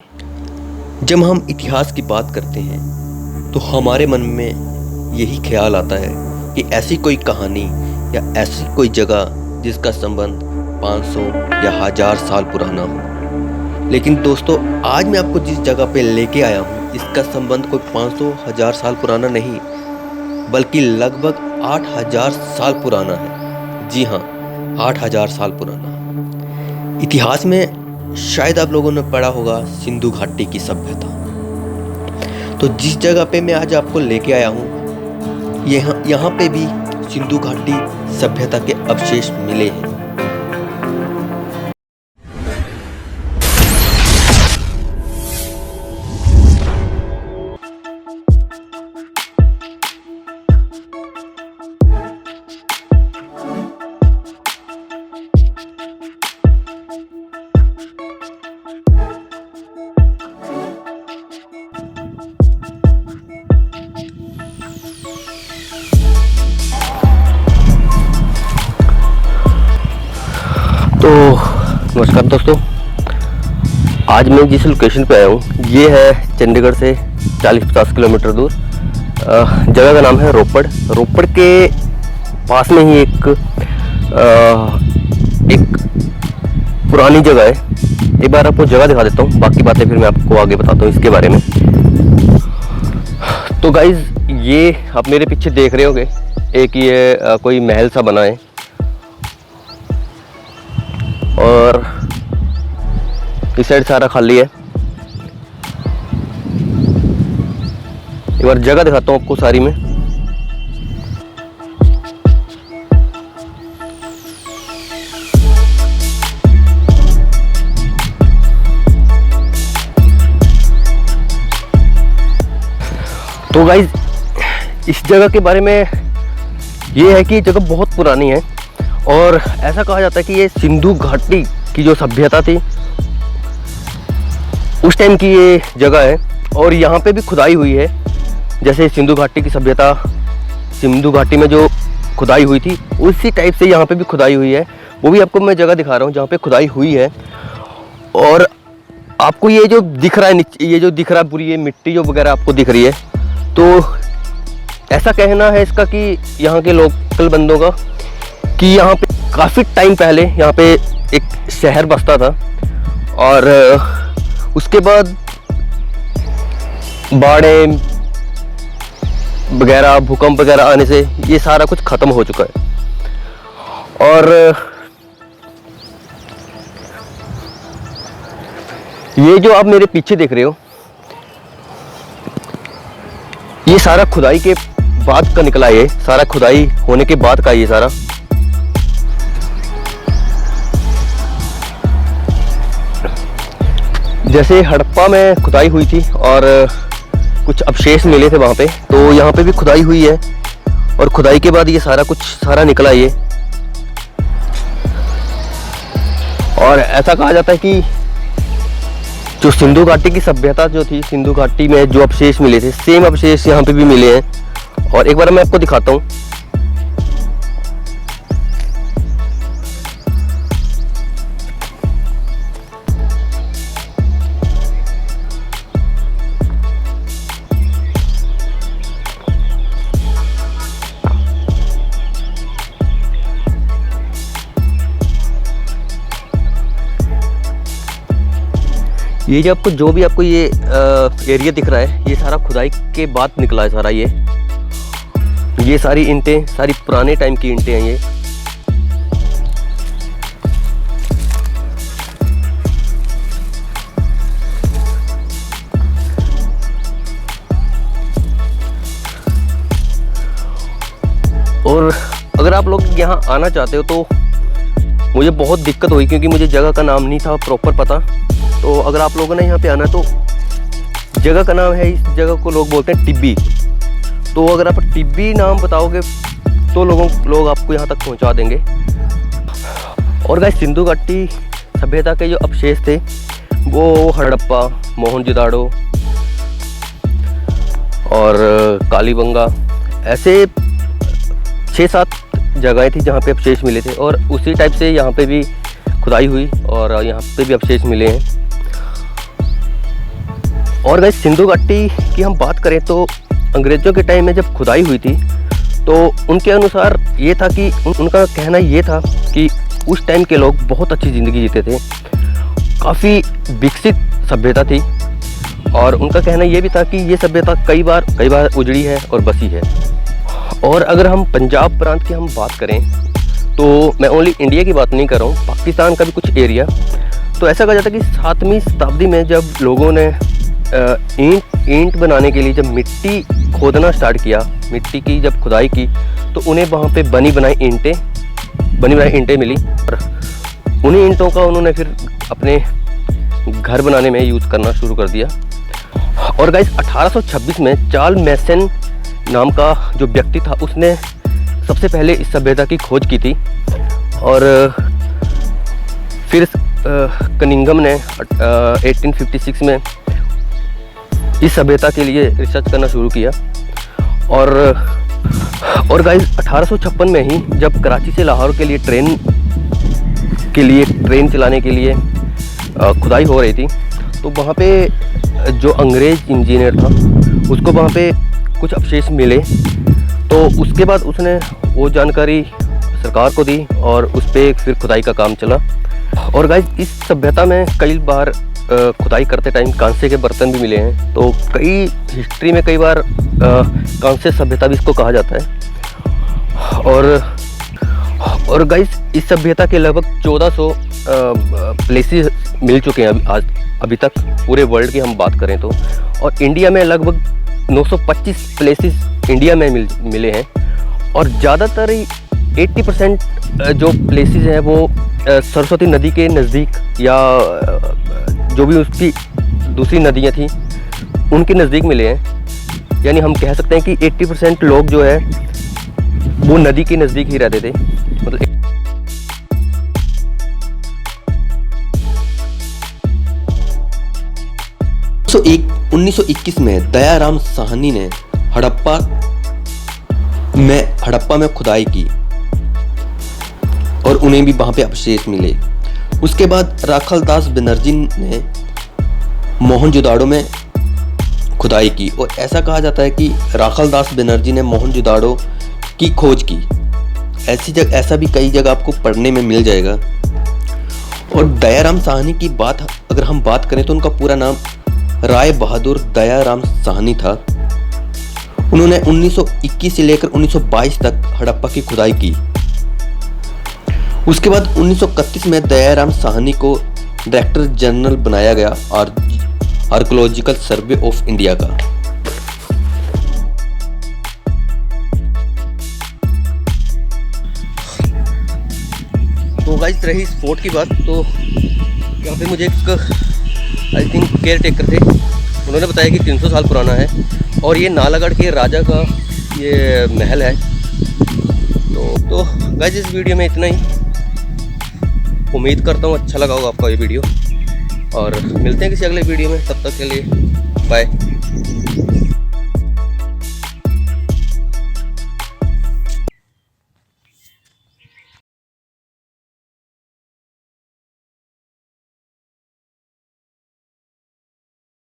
जब हम इतिहास की बात करते हैं तो हमारे मन में यही ख्याल आता है कि ऐसी कोई कहानी या ऐसी कोई जगह जिसका संबंध 500 या 1000 साल पुराना हो। लेकिन दोस्तों, आज मैं आपको जिस जगह पे लेके आया हूँ इसका संबंध कोई 500 1000 साल पुराना नहीं, बल्कि लगभग 8000 साल पुराना है। जी हाँ, 8000 साल पुराना। इतिहास में शायद आप लोगों ने पढ़ा होगा सिंधु घाटी की सभ्यता। तो जिस जगह पे मैं आज आपको लेके आया हूँ यहाँ पे भी सिंधु घाटी सभ्यता के अवशेष मिले हैं। तो नमस्कार दोस्तों, आज मैं जिस लोकेशन पे आया हूँ ये है चंडीगढ़ से 40-50 किलोमीटर दूर। जगह का नाम है रोपड़। रोपड़ के पास में ही एक पुरानी जगह है। एक बार आपको जगह दिखा देता हूँ, बाकी बातें फिर मैं आपको आगे बताता हूँ इसके बारे में। तो गाइज, ये आप मेरे पीछे देख रहे होंगे, एक ये कोई महल सा बना है और इस साइड सारा खाली है। एक बार जगह दिखाता हूँ आपको सारी में। तो गाइज, इस जगह के बारे में ये है कि जगह बहुत पुरानी है और ऐसा कहा जाता है कि ये सिंधु घाटी की जो सभ्यता थी उस टाइम की ये जगह है। और यहाँ पे भी खुदाई हुई है, जैसे सिंधु घाटी की सभ्यता, सिंधु घाटी में जो खुदाई हुई थी उसी टाइप से यहाँ पे भी खुदाई हुई है। वो भी आपको मैं जगह दिखा रहा हूँ जहाँ पे खुदाई हुई है। और आपको ये जो दिख रहा है, ये जो दिख रहा है पूरी ये मिट्टी जो वगैरह आपको दिख रही है, तो ऐसा कहना है इसका कि यहाँ के लोकल बंदों का कि यहाँ पे काफ़ी टाइम पहले यहाँ पे एक शहर बसता था और उसके बाद बाढ़ें वगैरह, भूकंप वगैरह आने से ये सारा कुछ ख़त्म हो चुका है। और ये जो आप मेरे पीछे देख रहे हो ये सारा खुदाई के बाद का निकला, ये सारा खुदाई होने के बाद का ये सारा। जैसे हड़प्पा में खुदाई हुई थी और कुछ अवशेष मिले थे वहाँ पे, तो यहाँ पे भी खुदाई हुई है और खुदाई के बाद ये सारा निकला ये। और ऐसा कहा जाता है कि जो सिंधु घाटी की सभ्यता जो थी, सिंधु घाटी में जो अवशेष मिले थे सेम अवशेष यहाँ पे भी मिले हैं। और एक बार मैं आपको दिखाता हूँ। ये जो भी आपको ये एरिया दिख रहा है ये सारा खुदाई के बाद निकला है सारा। ये सारी ईंटें, सारी पुराने टाइम की ईंटें हैं ये। और अगर आप लोग यहाँ आना चाहते हो तो मुझे बहुत दिक्कत हुई क्योंकि मुझे जगह का नाम नहीं था प्रॉपर पता। तो अगर आप लोगों ने यहाँ पे आना तो जगह का नाम है, इस जगह को लोग बोलते हैं टिब्बी। तो अगर आप टिब्बी नाम बताओगे तो लोग आपको यहाँ तक पहुँचा देंगे। और गाइस, सिंधु घाटी सभ्यता के जो अवशेष थे वो हड़प्पा, मोहनजोदाड़ो और कालीबंगा, ऐसे 6-7 जगहें थी जहाँ पे अवशेष मिले थे। और उसी टाइप से यहाँ पे भी खुदाई हुई और यहाँ पे भी अवशेष मिले हैं। और गाइस सिंधु घाटी की हम बात करें तो अंग्रेज़ों के टाइम में जब खुदाई हुई थी तो उनके अनुसार ये था कि उनका कहना ये था कि उस टाइम के लोग बहुत अच्छी ज़िंदगी जीते थे, काफ़ी विकसित सभ्यता थी। और उनका कहना ये भी था कि ये सभ्यता कई बार उजड़ी है और बसी है। और अगर हम पंजाब प्रांत की हम बात करें तो मैं ओनली इंडिया की बात नहीं कर रहा हूँ, पाकिस्तान का भी कुछ एरिया। तो ऐसा कहा जाता है कि 7वीं शताब्दी में जब लोगों ने ईंट बनाने के लिए जब मिट्टी खोदना स्टार्ट किया, मिट्टी की जब खुदाई की, तो उन्हें वहाँ पे बनी बनाई ईंटें मिली। और उन्हीं ईंटों का उन्होंने फिर अपने घर बनाने में यूज़ करना शुरू कर दिया। और गाइस 1826 में चार्ल्स मैसन नाम का जो व्यक्ति था उसने सबसे पहले इस सभ्यता की खोज की थी। और फिर कनिंघम ने 1856 में इस सभ्यता के लिए रिसर्च करना शुरू किया। और गाइस 1856 में ही जब कराची से लाहौर के लिए ट्रेन चलाने के लिए खुदाई हो रही थी, तो वहाँ पे जो अंग्रेज़ इंजीनियर था उसको वहाँ पे कुछ अवशेष मिले। तो उसके बाद उसने वो जानकारी सरकार को दी और उस पर फिर खुदाई का काम चला। और गाइस इस सभ्यता में कई बार खुदाई करते टाइम कांसे के बर्तन भी मिले हैं। तो हिस्ट्री में कई बार कांसे सभ्यता भी इसको कहा जाता है। और गाइस इस सभ्यता के लगभग 1400 प्लेसेस मिल चुके हैं अभी तक, पूरे वर्ल्ड की हम बात करें तो। और इंडिया में लगभग 925 प्लेसेस इंडिया में मिले हैं। और ज़्यादातर 80% जो प्लेसेस हैं वो सरस्वती नदी के नज़दीक या जो भी उसकी दूसरी नदियाँ थी उनके नज़दीक मिले हैं। यानी हम कह सकते हैं कि 80% लोग जो है वो नदी के नज़दीक ही रहते थे। मतलब 1921 में दयाराम साहनी ने हड़प्पा में खुदाई की और उन्हें भी वहां पे अवशेष मिले। उसके बाद राखालदास बनर्जी ने मोहनजोदाड़ो में खुदाई की और ऐसा कहा जाता है कि राखालदास बनर्जी ने मोहनजोदाड़ो की खोज की। ऐसा भी कई जगह आपको पढ़ने में मिल जाएगा। और दयाराम साहनी की बात अगर हम बात करें तो उनका पूरा नाम राय बहादुर दयाराम साहनी था। उन्होंने 1921 से लेकर 1922 तक हड़प्पा की खुदाई की। उसके बाद 1931 में दयाराम साहनी को डायरेक्टर जनरल बनाया गया आर्कियोलॉजिकल सर्वे ऑफ इंडिया का। तो गाइस रही स्पोर्ट की बात, तो यहाँ पे मुझे एक आई थिंक केयर टेकर थे, उन्होंने बताया कि 300 साल पुराना है और ये नालागढ़ के राजा का ये महल है। तो गाइस इस वीडियो में इतना ही। उम्मीद करता हूँ अच्छा लगा होगा आपका ये वीडियो और मिलते हैं किसी अगले वीडियो में। तब तक के लिए बाय।